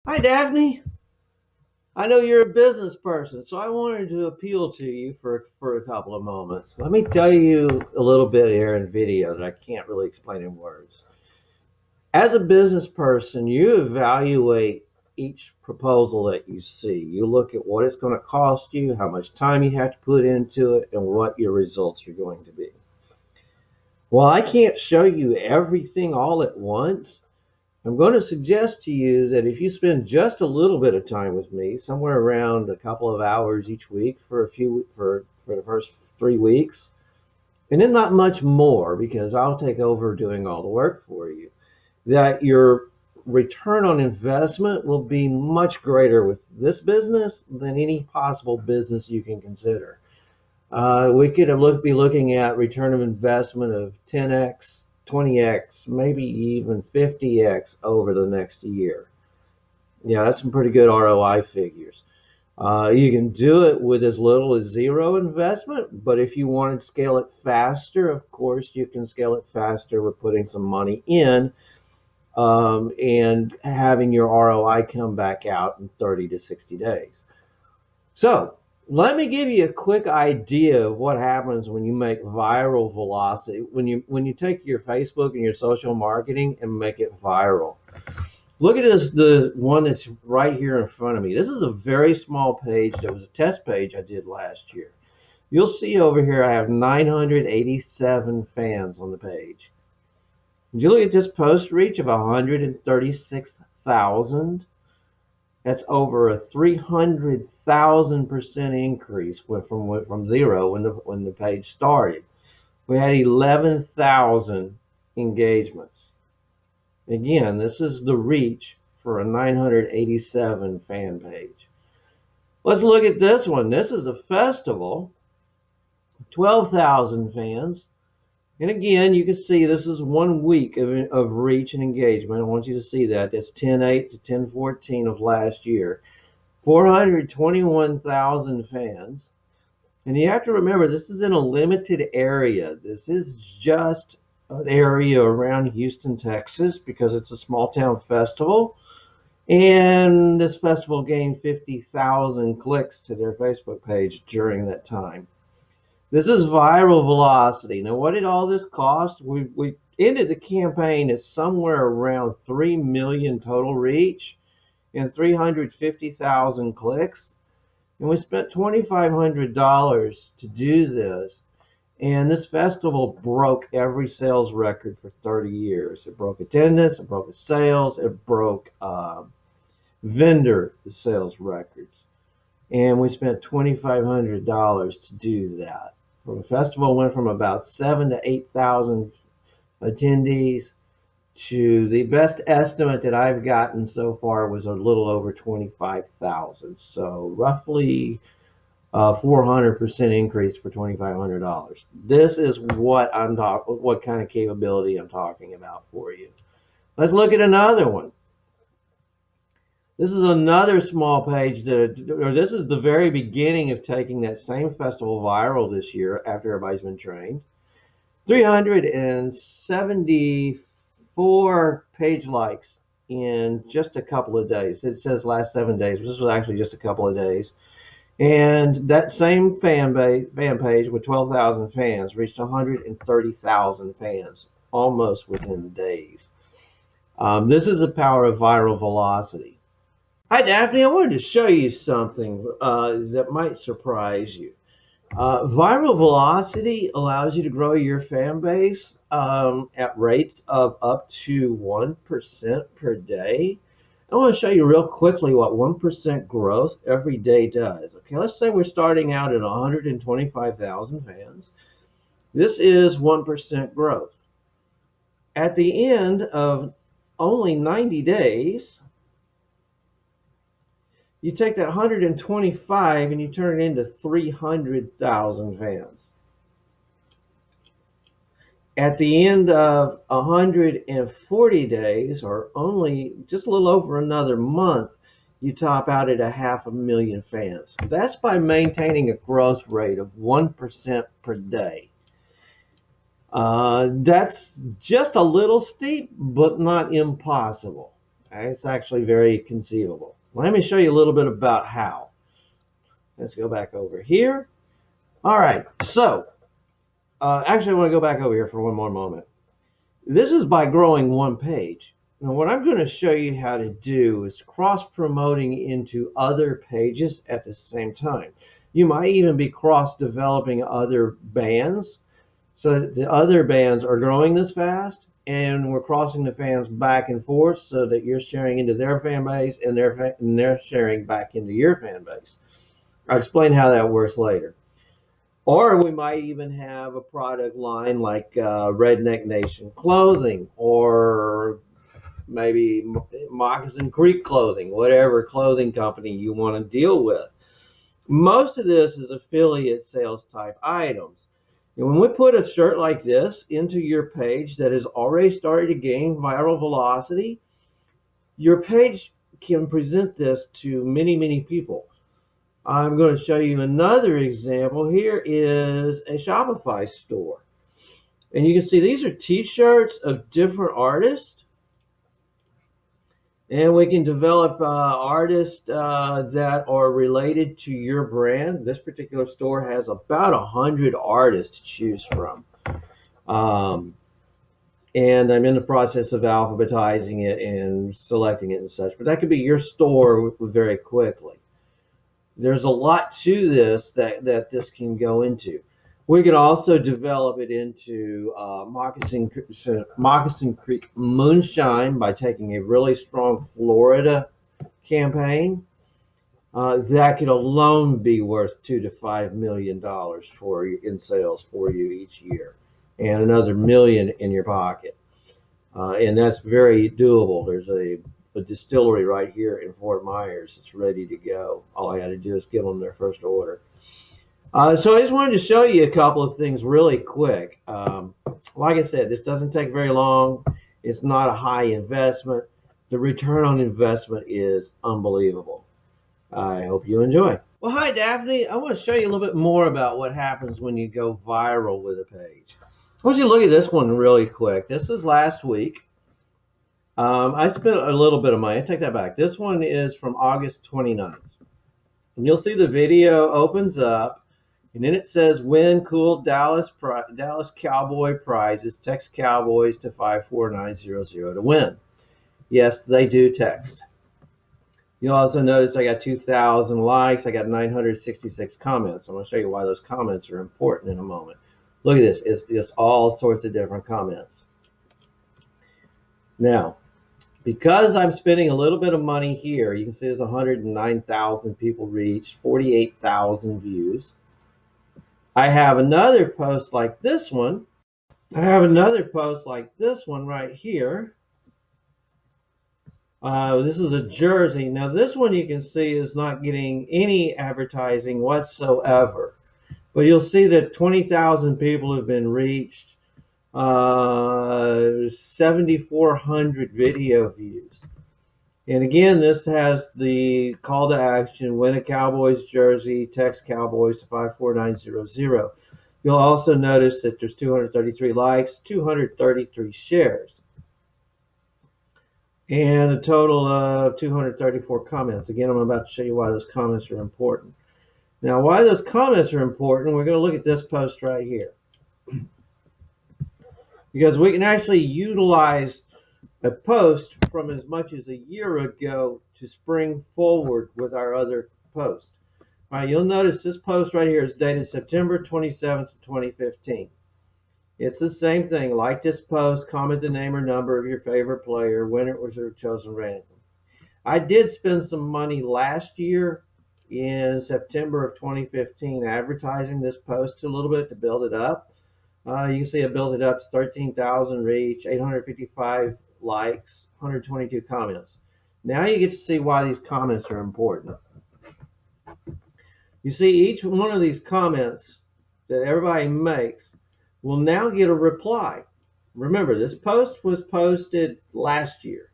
Hi, Daphne. I know you're a business person, so I wanted to appeal to you for a couple of moments. Let me tell you a little bit here in video that I can't really explain in words. As a business person, you evaluate each proposal that you see. You look at what it's going to cost you, how much time you have to put into it, and what your results are going to be. Well, I can't show you everything all at once. I'm going to suggest to you that if you spend just a little bit of time with me, somewhere around a couple of hours each week for the first 3 weeks, and then not much more because I'll take over doing all the work for you, that your return on investment will be much greater with this business than any possible business you can consider. We could be looking at return of investment of 10x, 20x, maybe even 50x over the next year. Yeah, that's some pretty good ROI figures. You can do it with as little as zero investment, but if you want to scale it faster, of course, you can scale it faster with putting some money in and having your ROI come back out in 30 to 60 days. So let me give you a quick idea of what happens when you make viral velocity, when you take your Facebook and your social marketing and make it viral. Look at this, the one that's right here in front of me. This is a very small page that was a test page I did last year. You'll see over here I have 987 fans on the page. Did you look at this post reach of 136,000? That's over a 300,000% increase from zero when the page started. We had 11,000 engagements. Again, this is the reach for a 987 fan page. Let's look at this one. This is a festival, 12,000 fans. And again, you can see this is 1 week of reach and engagement. I want you to see that. That's 10/8 to 10/14 of last year. 421,000 fans. And you have to remember, this is in a limited area. This is just an area around Houston, Texas, because it's a small town festival. And this festival gained 50,000 clicks to their Facebook page during that time. This is viral velocity. Now, what did all this cost? We ended the campaign at somewhere around 3 million total reach and 350,000 clicks. And we spent $2,500 to do this. And this festival broke every sales record for 30 years. It broke attendance, it broke sales, it broke vendor sales records. And we spent $2,500 to do that. The festival went from about 7,000 to 8,000 attendees to the best estimate that I've gotten so far was a little over 25,000. So roughly 400% increase for $2,500. This is what what kind of capability I'm talking about for you. Let's look at another one. This is another small page this is the very beginning of taking that same festival viral this year after everybody's been trained. 374 page likes in just a couple of days. It says last 7 days, but this was actually just a couple of days. And that same fan page with 12,000 fans reached 130,000 fans almost within days. This is the power of viral velocity. Hi, Daphne. I wanted to show you something that might surprise you. Viral velocity allows you to grow your fan base at rates of up to 1% per day. I want to show you real quickly what 1% growth every day does. Okay, let's say we're starting out at 125,000 fans. This is 1% growth. At the end of only 90 days, you take that 125 and you turn it into 300,000 fans. At the end of 140 days, or only just a little over another month, you top out at 500,000 fans. That's by maintaining a growth rate of 1% per day. That's just a little steep, but not impossible. It's actually very conceivable. Let me show you a little bit about how. Let's go back over here. All right, so actually I want to go back over here for one more moment. This is by growing one page. Now what I'm going to show you how to do is cross-promoting into other pages at the same time. You might even be cross-developing other bands so that the other bands are growing this fast, and we're crossing the fans back and forth so that you're sharing into their fan base and they're sharing back into your fan base. I'll explain how that works later. Or we might even have a product line like Redneck Nation clothing, or maybe Moccasin Creek clothing, whatever clothing company you want to deal with. Most of this is affiliate sales type items. And when we put a shirt like this into your page that has already started to gain viral velocity, your page can present this to many, many people. I'm going to show you another example. Here is a Shopify store. And you can see these are t-shirts of different artists. And we can develop artists that are related to your brand. This particular store has about 100 artists to choose from. And I'm in the process of alphabetizing it and selecting it and such. But that could be your store very quickly. There's a lot to this that this can go into. We can also develop it into Moccasin Creek Moonshine by taking a really strong Florida campaign. That could alone be worth $2 to $5 million for you in sales for you each year, and another $1 million in your pocket. And that's very doable. There's a distillery right here in Fort Myers. It's ready to go. All I got to do is give them their first order. So I just wanted to show you a couple of things really quick. Like I said, this doesn't take very long. It's not a high investment. The return on investment is unbelievable. I hope you enjoy. Well, hi, Daphne. I want to show you a little bit more about what happens when you go viral with a page. I want you to look at this one really quick. This is last week. I spent a little bit of money. I take that back. This one is from August 29th. And you'll see the video opens up, and then it says, win cool Dallas Cowboy prizes. Text Cowboys to 54900 to win. Yes, they do text. You'll also notice I got 2,000 likes. I got 966 comments. I'm going to show you why those comments are important in a moment. Look at this. It's just all sorts of different comments. Now, because I'm spending a little bit of money here, you can see there's 109,000 people reached, 48,000 views. I have another post like this one. right here. This is a jersey. Now this one you can see is not getting any advertising whatsoever. But you'll see that 20,000 people have been reached. 7,400 video views. And again, this has the call to action, win a Cowboys jersey, text Cowboys to 54900. You'll also notice that there's 233 likes, 233 shares, and a total of 234 comments. Again, I'm about to show you why those comments are important. Now, why those comments are important, we're going to look at this post right here. Because we can actually utilize a post from as much as a year ago to spring forward with our other post. All right, you'll notice this post right here is dated September 27th, 2015. It's the same thing. Like this post, comment the name or number of your favorite player, winner was chosen randomly. I did spend some money last year in September of 2015 advertising this post a little bit to build it up. You can see I built it up to 13,000 reach, 855 likes, 122 comments. Now you get to see why these comments are important. You see, each one of these comments that everybody makes will now get a reply. Remember, this post was posted last year.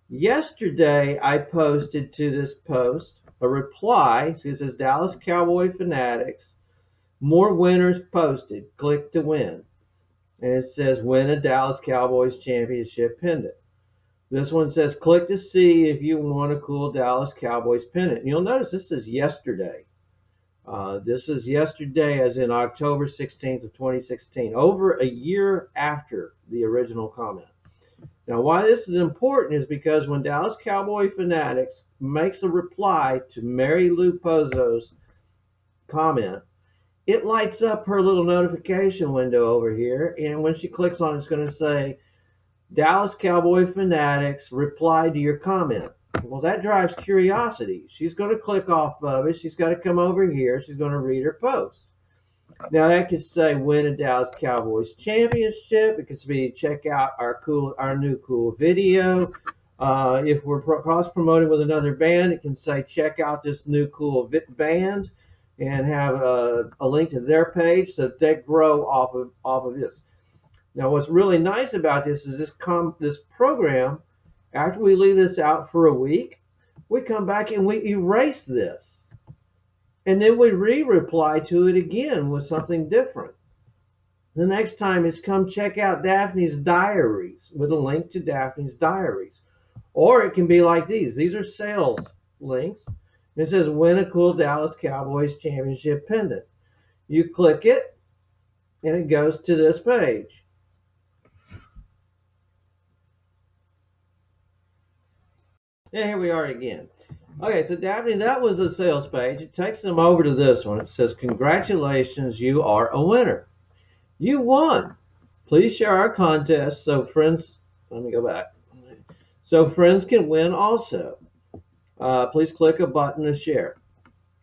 Yesterday, I posted to this post a reply. See, it says Dallas Cowboy Fanatics. More winners posted. Click to win. And it says win a Dallas Cowboys championship pendant. This one says, click to see if you want a cool Dallas Cowboys pennant. And you'll notice this is yesterday. This is yesterday, as in October 16th of 2016, over a year after the original comment. Now, why this is important is because when Dallas Cowboy Fanatics makes a reply to Mary Lou Pozo's comment, it lights up her little notification window over here. And when she clicks on it, it's going to say, Dallas Cowboy Fanatics replied to your comment. Well, that drives curiosity. She's going to click off of it. She's got to come over here. She's going to read her post. Now, that could say win a Dallas Cowboys championship. It could be check out our new cool video. If we're cross-promoting with another band, it can say check out this new cool band and have a link to their page so they grow off of this. Now, what's really nice about this is this program, after we leave this out for a week, we come back and we erase this. And then we reply to it again with something different. The next time is come check out Daphne's diaries with a link to Daphne's diaries. Or it can be like these. These are sales links. It says win a cool Dallas Cowboys championship pendant. You click it and it goes to this page. And here we are again. Okay, so Daphne, that was the sales page. It takes them over to this one. It says, congratulations, you are a winner. You won. Please share our contest so friends, let me go back. So friends can win also. Please click a button to share.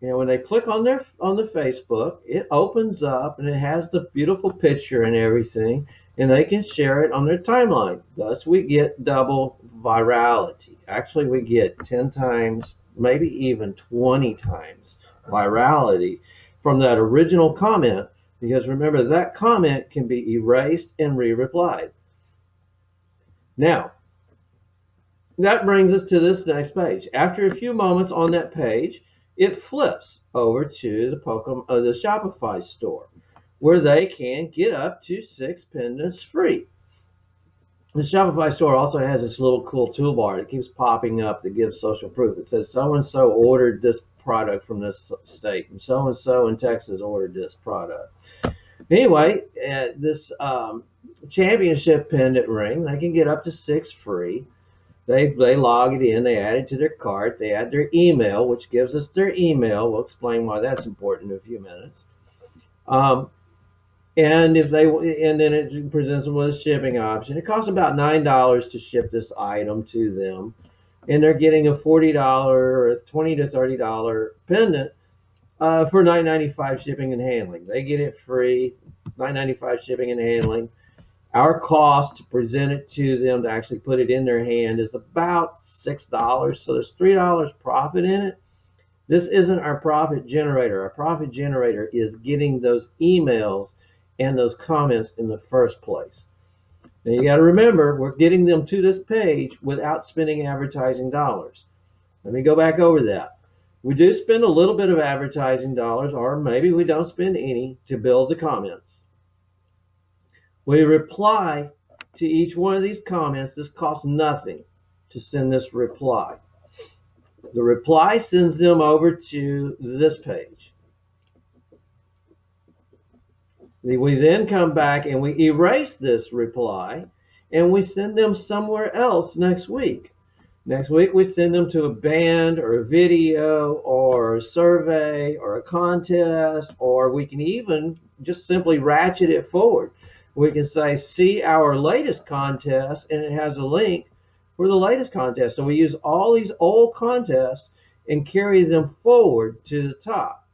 And when they click on the Facebook, it opens up and it has the beautiful picture and everything, and they can share it on their timeline. Thus, we get double virality. Actually, we get 10 times, maybe even 20 times virality from that original comment, because remember, that comment can be erased and re-replied. Now, that brings us to this next page. After a few moments on that page, it flips over to the Shopify store, where they can get up to 6 pendants free. The Shopify store also has this little cool toolbar that keeps popping up that gives social proof. It says so-and-so ordered this product from this state, and so-and-so in Texas ordered this product. Anyway, this championship pendant ring, they can get up to 6 free. They log it in, they add it to their cart, they add their email, which gives us their email. We'll explain why that's important in a few minutes. And then it presents them with a shipping option. It costs about $9 to ship this item to them, and they're getting a $40 or $20 to $30 pendant for $9.95 shipping and handling. They get it free, $9.95 shipping and handling. Our cost to present it to them, to actually put it in their hand, is about $6. So there's $3 profit in it. This isn't our profit generator. Our profit generator is getting those emails and those comments in the first place. Now you got to remember, we're getting them to this page without spending advertising dollars. Let me go back over that. We do spend a little bit of advertising dollars, or maybe we don't spend any, to build the comments. We reply to each one of these comments. This costs nothing to send this reply. The reply sends them over to this page. We then come back and we erase this reply and we send them somewhere else next week. Next week we send them to a band or a video or a survey or a contest, or we can even just simply ratchet it forward. We can say, see our latest contest, and it has a link for the latest contest. So we use all these old contests and carry them forward to the top.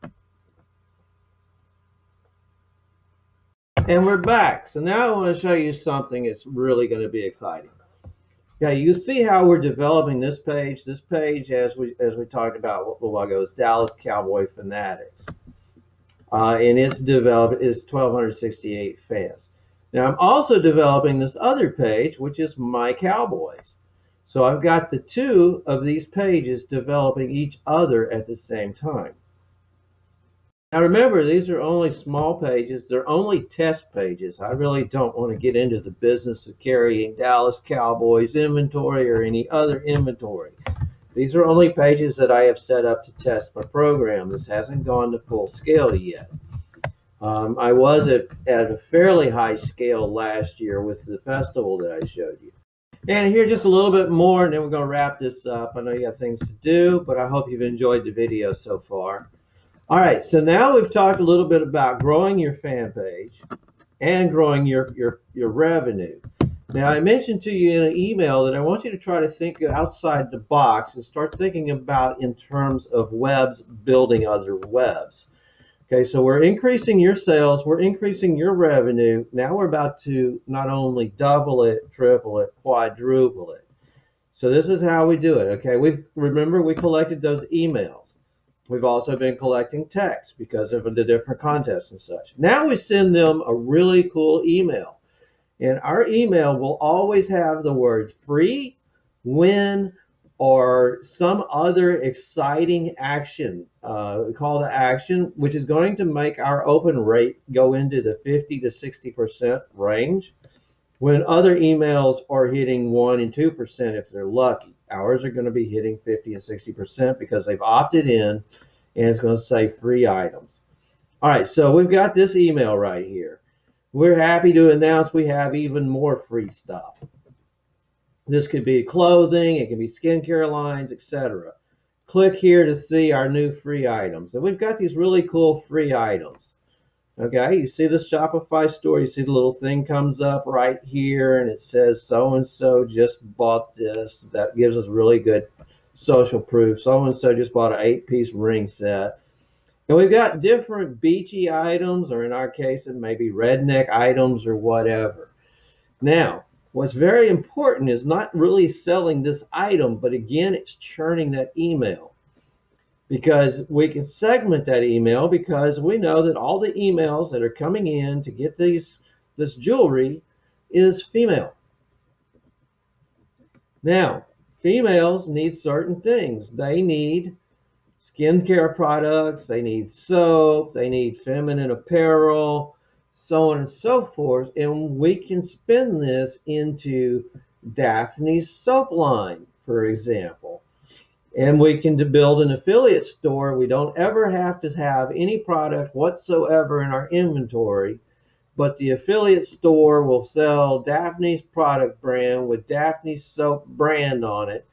And we're back. So now I want to show you something that's really going to be exciting. Okay, you see how we're developing this page. This page, as we talked about a little while ago, is Dallas Cowboy Fanatics. And it's 1,268 fans. Now I'm also developing this other page, which is My Cowboys. So I've got the two of these pages developing each other at the same time. Now remember, these are only small pages. They're only test pages. I really don't want to get into the business of carrying Dallas Cowboys inventory or any other inventory. These are only pages that I have set up to test my program. This hasn't gone to full scale yet. I was at a fairly high scale last year with the festival that I showed you. And here just a little bit more, and then we're going to wrap this up. I know you got things to do, but I hope you've enjoyed the video so far. All right, so now we've talked a little bit about growing your fan page and growing your revenue. Now, I mentioned to you in an email that I want you to try to think outside the box and start thinking about in terms of webs building other webs. Okay, so we're increasing your sales, we're increasing your revenue. Now we're about to not only double it, triple it, quadruple it. So this is how we do it, okay? Remember we collected those emails. We've also been collecting text because of the different contests and such. Now we send them a really cool email. And our email will always have the word free, win, or some other exciting action, call to action, which is going to make our open rate go into the 50 to 60% range, when other emails are hitting 1 and 2% if they're lucky. Ours are going to be hitting 50 and 60% because they've opted in, and it's going to say free items. All right, so we've got this email right here. We're happy to announce we have even more free stuff. This could be clothing, it can be skincare lines, etc. Click here to see our new free items. And we've got these really cool free items. Okay, you see this Shopify store, you see the little thing comes up right here and it says so-and-so just bought this. That gives us really good social proof. So-and-so just bought an 8-piece ring set. And we've got different beachy items, or in our case, it may be redneck items or whatever. Now, what's very important is not really selling this item, but again, it's churning that email. Because we can segment that email because we know that all the emails that are coming in to get this jewelry is female. Now, females need certain things. They need skincare products, they need soap, they need feminine apparel, so on and so forth. And we can spin this into Daphne's soap line, for example. And we can build an affiliate store. We don't ever have to have any product whatsoever in our inventory, but the affiliate store will sell Daphne's product brand with Daphne's soap brand on it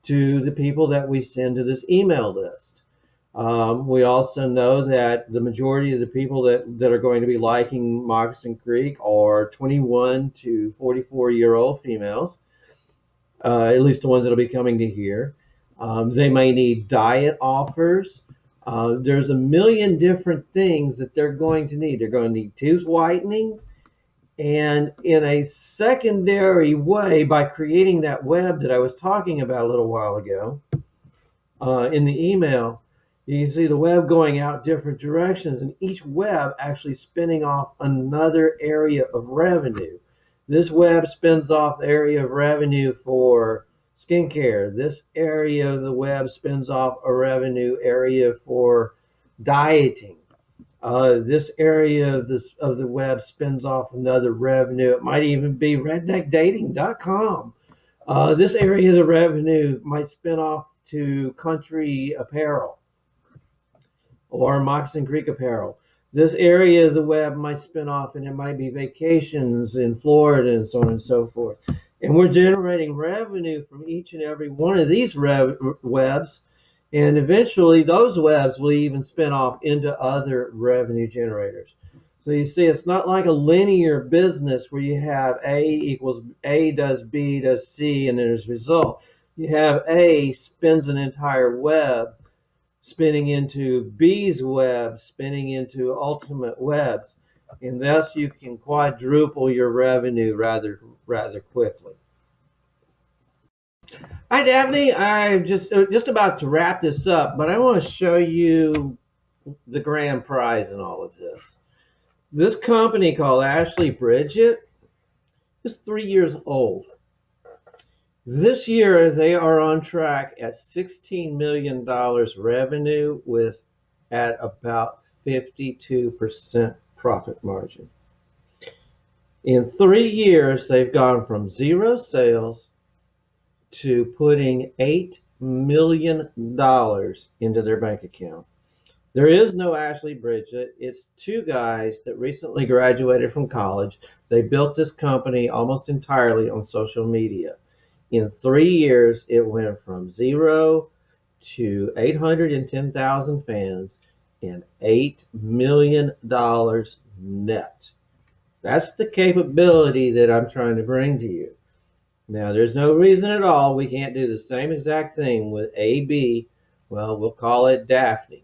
to the people that we send to this email list. We also know that the majority of the people that are going to be liking Moccasin Creek are 21 to 44-year-old females, at least the ones that will be coming to here. They may need diet offers. There's a million different things that they're going to need. They're going to need tooth whitening. And in a secondary way, by creating that web that I was talking about a little while ago in the email, you can see the web going out different directions, and each web actually spinning off another area of revenue. This web spins off the area of revenue for skincare. This area of the web spins off a revenue area for dieting. This area of the web spins off another revenue. It might even be redneckdating.com. This area of the revenue might spin off to country apparel or Moccasin Creek apparel. This area of the web might spin off and it might be vacations in Florida and so on and so forth. And we're generating revenue from each and every one of these webs. And eventually those webs will even spin off into other revenue generators. So you see, it's not like a linear business where you have A does B does C and there's a result. You have A spins an entire web, spinning into B's web, spinning into ultimate webs. And thus you can quadruple your revenue rather quickly. Hi, Daphne. I'm just about to wrap this up, but I want to show you the grand prize in all of this. This company called Ashley Bridget is 3 years old. This year, they are on track at $16 million revenue with at about 52% profit margin. In 3 years, they've gone from zero sales to putting $8 million into their bank account. There is no Ashley Bridget. It's two guys that recently graduated from college. They built this company almost entirely on social media. In 3 years, it went from zero to 810,000 fans and $8 million net. That's the capability that I'm trying to bring to you. Now, there's no reason at all we can't do the same exact thing with AB. Well, we'll call it Daphne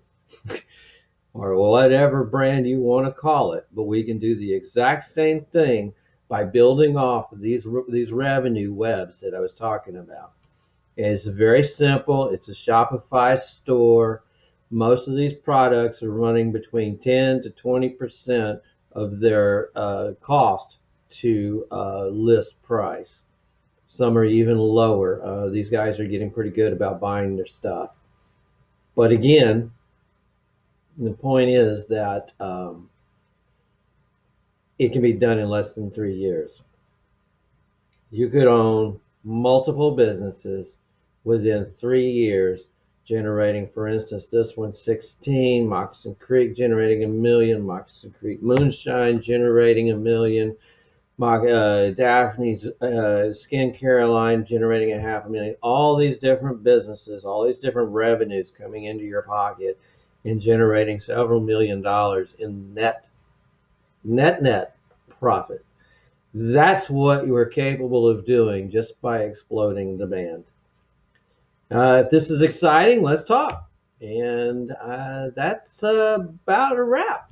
or whatever brand you want to call it, but we can do the exact same thing by building off these revenue webs that I was talking about. And it's very simple. It's a Shopify store. Most of these products are running between 10 to 20% of their cost to list price. Some are even lower. These guys are getting pretty good about buying their stuff. But again, the point is that it can be done in less than 3 years. You could own multiple businesses within 3 years, generating, for instance, this one 16, Moccasin Creek generating $1 million, Moccasin Creek Moonshine generating $1 million, Daphne's Skincare line generating $500,000. All these different businesses, all these different revenues coming into your pocket and generating several $1 million in net profit. That's what you are capable of doing just by exploding demand. If this is exciting, let's talk. And that's about a wrap.